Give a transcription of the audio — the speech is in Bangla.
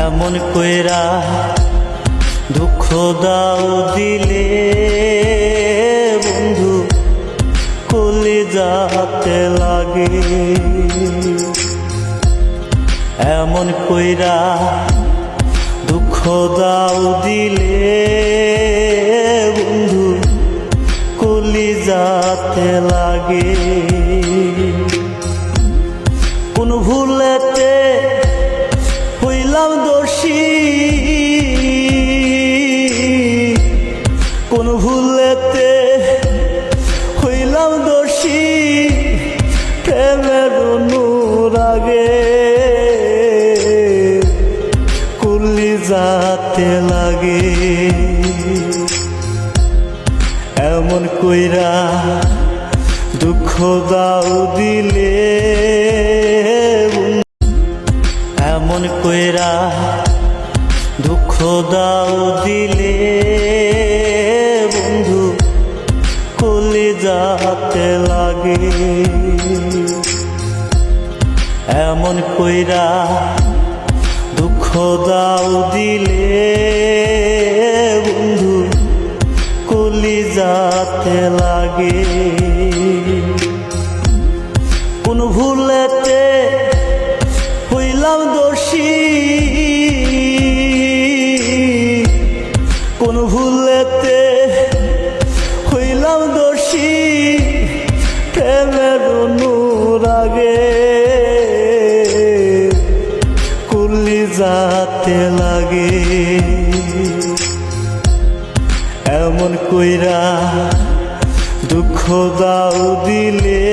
এমন কইরা দুঃখ দাও দিলে বন্ধু কলিজাতে লাগে। এমন কইরা দুঃখ দাও দিলে বন্ধু কলিজাতে লাগে। কোন ভুলেতে হইলাম দোষী, কোন ভুলেতে হইলাম দোষী, প্রেমের অনুরাগে কলিজাতে লাগে। এমন কইরা দুঃখ দাও দিলে, এমন কইরা দুঃখ দাও দিলে বন্ধু কলিজাতে লাগে। এমন কইরা দুঃখ দাও দিলে বন্ধু কলিজাতে লাগে। কোন ভুলেতে হইলাম দোষী, কোন ভুলেতে হইলাম দোষী, প্রেমের অনুরাগে কলিজাতে লাগে। এমন কইরা দুঃখ দাও দিলে